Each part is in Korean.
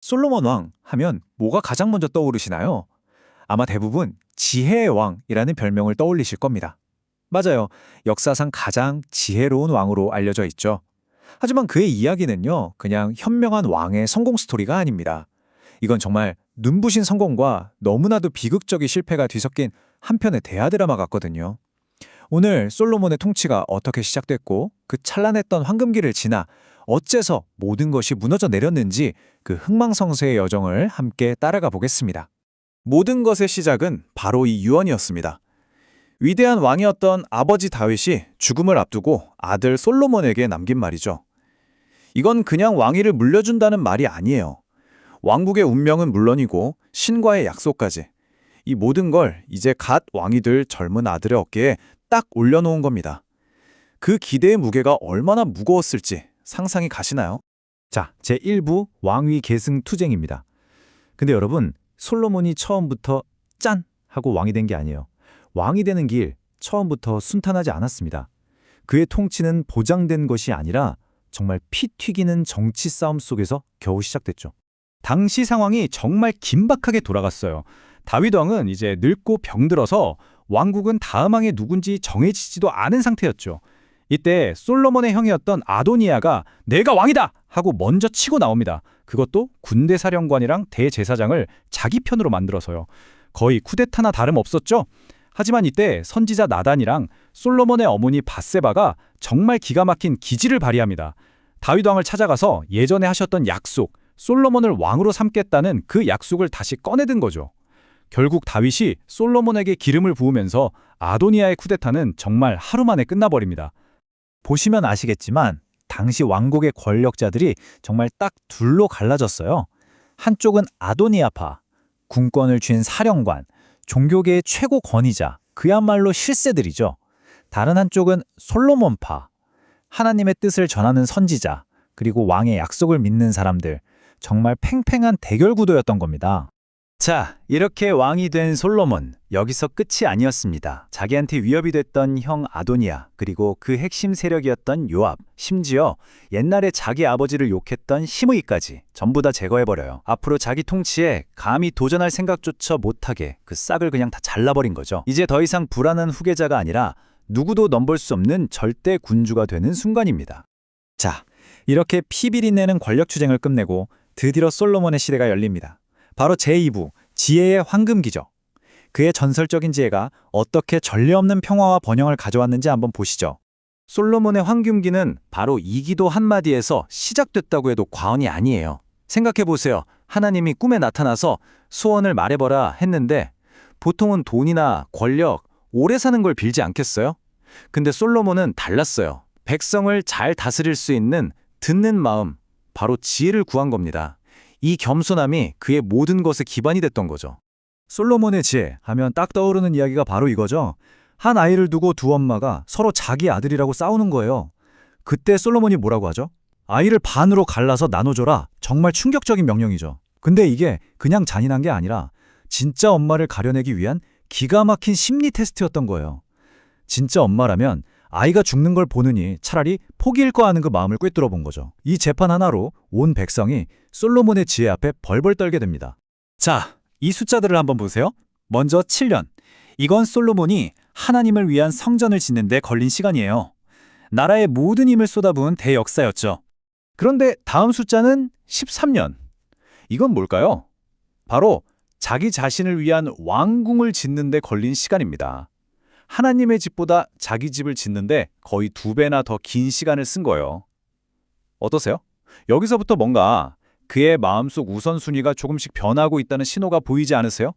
솔로몬 왕 하면 뭐가 가장 먼저 떠오르시나요? 아마 대부분 지혜의 왕이라는 별명을 떠올리실 겁니다. 맞아요. 역사상 가장 지혜로운 왕으로 알려져 있죠. 하지만 그의 이야기는요, 그냥 현명한 왕의 성공 스토리가 아닙니다. 이건 정말 눈부신 성공과 너무나도 비극적인 실패가 뒤섞인 한편의 대하드라마 같거든요. 오늘 솔로몬의 통치가 어떻게 시작됐고 그 찬란했던 황금기를 지나 어째서 모든 것이 무너져 내렸는지 그 흥망성쇠의 여정을 함께 따라가 보겠습니다. 모든 것의 시작은 바로 이 유언이었습니다. 위대한 왕이었던 아버지 다윗이 죽음을 앞두고 아들 솔로몬에게 남긴 말이죠. 이건 그냥 왕위를 물려준다는 말이 아니에요. 왕국의 운명은 물론이고 신과의 약속까지. 이 모든 걸 이제 갓 왕이 될 젊은 아들의 어깨에 딱 올려놓은 겁니다. 그 기대의 무게가 얼마나 무거웠을지 상상이 가시나요? 자, 제1부 왕위 계승 투쟁입니다. 근데 여러분, 솔로몬이 처음부터 짠! 하고 왕이 된 게 아니에요. 왕이 되는 길 처음부터 순탄하지 않았습니다. 그의 통치는 보장된 것이 아니라 정말 피 튀기는 정치 싸움 속에서 겨우 시작됐죠. 당시 상황이 정말 긴박하게 돌아갔어요. 다윗 왕은 이제 늙고 병들어서 왕국은 다음 왕이 누군지 정해지지도 않은 상태였죠. 이때 솔로몬의 형이었던 아도니아가 내가 왕이다! 하고 먼저 치고 나옵니다. 그것도 군대 사령관이랑 대제사장을 자기 편으로 만들어서요. 거의 쿠데타나 다름없었죠? 하지만 이때 선지자 나단이랑 솔로몬의 어머니 밧세바가 정말 기가 막힌 기지를 발휘합니다. 다윗 왕을 찾아가서 예전에 하셨던 약속, 솔로몬을 왕으로 삼겠다는 그 약속을 다시 꺼내든 거죠. 결국 다윗이 솔로몬에게 기름을 부으면서 아도니아의 쿠데타는 정말 하루 만에 끝나버립니다. 보시면 아시겠지만 당시 왕국의 권력자들이 정말 딱 둘로 갈라졌어요. 한쪽은 아도니아파, 군권을 쥔 사령관, 종교계의 최고 권위자, 그야말로 실세들이죠. 다른 한쪽은 솔로몬파, 하나님의 뜻을 전하는 선지자, 그리고 왕의 약속을 믿는 사람들, 정말 팽팽한 대결 구도였던 겁니다. 자, 이렇게 왕이 된 솔로몬, 여기서 끝이 아니었습니다. 자기한테 위협이 됐던 형 아도니아, 그리고 그 핵심 세력이었던 요압, 심지어 옛날에 자기 아버지를 욕했던 시므이까지 전부 다 제거해버려요. 앞으로 자기 통치에 감히 도전할 생각조차 못하게 그 싹을 그냥 다 잘라버린 거죠. 이제 더 이상 불안한 후계자가 아니라 누구도 넘볼 수 없는 절대 군주가 되는 순간입니다. 자, 이렇게 피비린내는 권력투쟁을 끝내고 드디어 솔로몬의 시대가 열립니다. 바로 제2부 지혜의 황금기죠. 그의 전설적인 지혜가 어떻게 전례 없는 평화와 번영을 가져왔는지 한번 보시죠. 솔로몬의 황금기는 바로 이 기도 한마디에서 시작됐다고 해도 과언이 아니에요. 생각해보세요. 하나님이 꿈에 나타나서 소원을 말해보라 했는데 보통은 돈이나 권력, 오래 사는 걸 빌지 않겠어요? 근데 솔로몬은 달랐어요. 백성을 잘 다스릴 수 있는 듣는 마음, 바로 지혜를 구한 겁니다. 이 겸손함이 그의 모든 것의 기반이 됐던 거죠. 솔로몬의 지혜 하면 딱 떠오르는 이야기가 바로 이거죠. 한 아이를 두고 두 엄마가 서로 자기 아들이라고 싸우는 거예요. 그때 솔로몬이 뭐라고 하죠? 아이를 반으로 갈라서 나눠줘라. 정말 충격적인 명령이죠. 근데 이게 그냥 잔인한 게 아니라 진짜 엄마를 가려내기 위한 기가 막힌 심리 테스트였던 거예요. 진짜 엄마라면 아이가 죽는 걸 보느니 차라리 포기일 거 하는 그 마음을 꿰뚫어 본 거죠. 이 재판 하나로 온 백성이 솔로몬의 지혜 앞에 벌벌 떨게 됩니다. 자, 이 숫자들을 한번 보세요. 먼저 7년. 이건 솔로몬이 하나님을 위한 성전을 짓는 데 걸린 시간이에요. 나라의 모든 힘을 쏟아부은 대역사였죠. 그런데 다음 숫자는 13년. 이건 뭘까요? 바로 자기 자신을 위한 왕궁을 짓는 데 걸린 시간입니다. 하나님의 집보다 자기 집을 짓는데 거의 2배나 더 긴 시간을 쓴 거예요. 어떠세요? 여기서부터 뭔가 그의 마음속 우선순위가 조금씩 변하고 있다는 신호가 보이지 않으세요?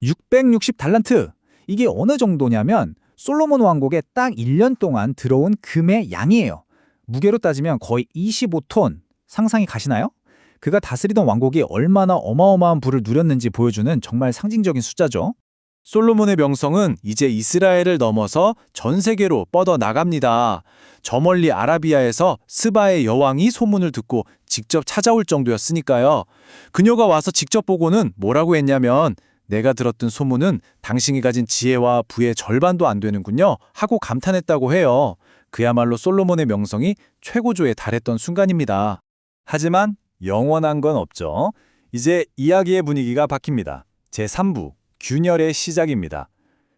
660달란트. 이게 어느 정도냐면 솔로몬 왕국에 딱 1년 동안 들어온 금의 양이에요. 무게로 따지면 거의 25톤. 상상이 가시나요? 그가 다스리던 왕국이 얼마나 어마어마한 부를 누렸는지 보여주는 정말 상징적인 숫자죠. 솔로몬의 명성은 이제 이스라엘을 넘어서 전 세계로 뻗어나갑니다. 저 멀리 아라비아에서 스바의 여왕이 소문을 듣고 직접 찾아올 정도였으니까요. 그녀가 와서 직접 보고는 뭐라고 했냐면 내가 들었던 소문은 당신이 가진 지혜와 부의 절반도 안 되는군요 하고 감탄했다고 해요. 그야말로 솔로몬의 명성이 최고조에 달했던 순간입니다. 하지만 영원한 건 없죠. 이제 이야기의 분위기가 바뀝니다. 제3부, 균열의 시작입니다.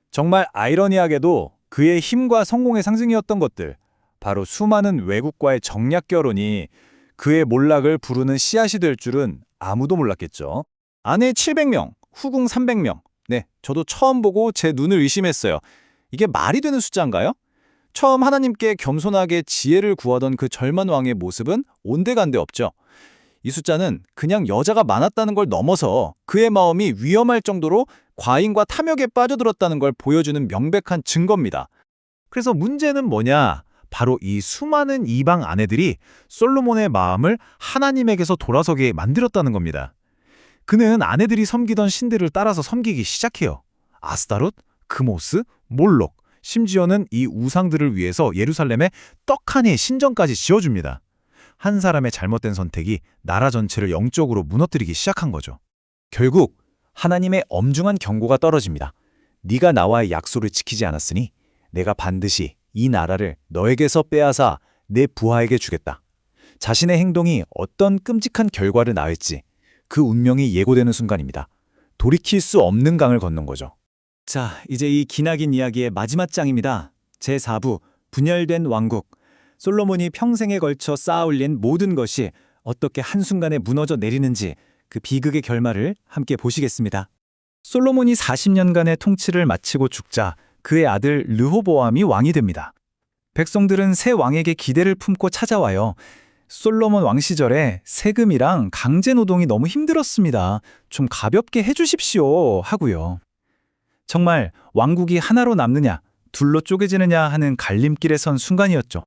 정말 아이러니하게도 그의 힘과 성공의 상징이었던 것들, 바로 수많은 외국과의 정략 결혼이 그의 몰락을 부르는 씨앗이 될 줄은 아무도 몰랐겠죠. 아내 700명, 후궁 300명. 네, 저도 처음 보고 제 눈을 의심했어요. 이게 말이 되는 숫자인가요? 처음 하나님께 겸손하게 지혜를 구하던 그 절만 왕의 모습은 온데간데 없죠. 이 숫자는 그냥 여자가 많았다는 걸 넘어서 그의 마음이 위험할 정도로 과잉과 탐욕에 빠져들었다는 걸 보여주는 명백한 증거입니다. 그래서 문제는 뭐냐? 바로 이 수많은 이방 아내들이 솔로몬의 마음을 하나님에게서 돌아서게 만들었다는 겁니다. 그는 아내들이 섬기던 신들을 따라서 섬기기 시작해요. 아스타롯, 크모스, 몰록, 심지어는 이 우상들을 위해서 예루살렘에 떡하니 신전까지 지어줍니다. 한 사람의 잘못된 선택이 나라 전체를 영적으로 무너뜨리기 시작한 거죠. 결국 하나님의 엄중한 경고가 떨어집니다. 네가 나와의 약속을 지키지 않았으니 내가 반드시 이 나라를 너에게서 빼앗아 내 부하에게 주겠다. 자신의 행동이 어떤 끔찍한 결과를 낳을지 그 운명이 예고되는 순간입니다. 돌이킬 수 없는 강을 건넌 거죠. 자, 이제 이 기나긴 이야기의 마지막 장입니다. 제4부, 분열된 왕국. 솔로몬이 평생에 걸쳐 쌓아올린 모든 것이 어떻게 한순간에 무너져 내리는지 그 비극의 결말을 함께 보시겠습니다. 솔로몬이 40년간의 통치를 마치고 죽자 그의 아들 르호보암이 왕이 됩니다. 백성들은 새 왕에게 기대를 품고 찾아와요. 솔로몬 왕 시절에 세금이랑 강제 노동이 너무 힘들었습니다. 좀 가볍게 해주십시오 하고요. 정말 왕국이 하나로 남느냐, 둘로 쪼개지느냐 하는 갈림길에 선 순간이었죠.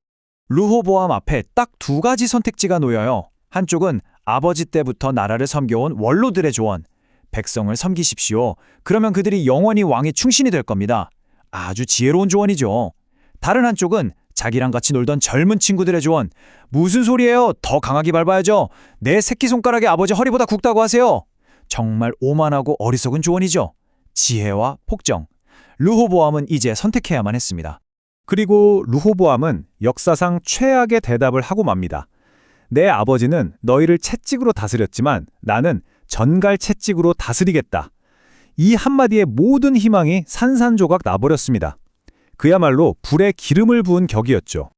르호보암 앞에 딱 두 가지 선택지가 놓여요. 한쪽은 아버지 때부터 나라를 섬겨온 원로들의 조언. 백성을 섬기십시오. 그러면 그들이 영원히 왕의 충신이 될 겁니다. 아주 지혜로운 조언이죠. 다른 한쪽은 자기랑 같이 놀던 젊은 친구들의 조언. 무슨 소리예요? 더 강하게 밟아야죠. 내 새끼손가락이 아버지 허리보다 굵다고 하세요. 정말 오만하고 어리석은 조언이죠. 지혜와 폭정. 르호보암은 이제 선택해야만 했습니다. 그리고 르호보암은 역사상 최악의 대답을 하고 맙니다. 내 아버지는 너희를 채찍으로 다스렸지만 나는 전갈 채찍으로 다스리겠다. 이 한마디에 모든 희망이 산산조각 나버렸습니다. 그야말로 불에 기름을 부은 격이었죠.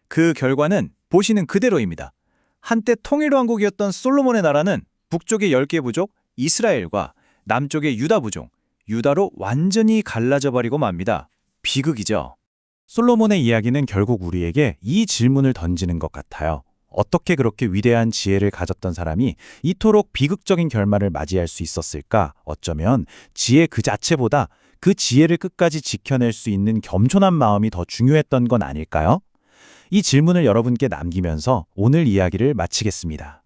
그 결과는 보시는 그대로입니다. 한때 통일왕국이었던 솔로몬의 나라는 북쪽의 10개 부족 이스라엘과 남쪽의 유다 부족 유다로 완전히 갈라져 버리고 맙니다. 비극이죠. 솔로몬의 이야기는 결국 우리에게 이 질문을 던지는 것 같아요. 어떻게 그렇게 위대한 지혜를 가졌던 사람이 이토록 비극적인 결말을 맞이할 수 있었을까? 어쩌면 지혜 그 자체보다 그 지혜를 끝까지 지켜낼 수 있는 겸손한 마음이 더 중요했던 건 아닐까요? 이 질문을 여러분께 남기면서 오늘 이야기를 마치겠습니다.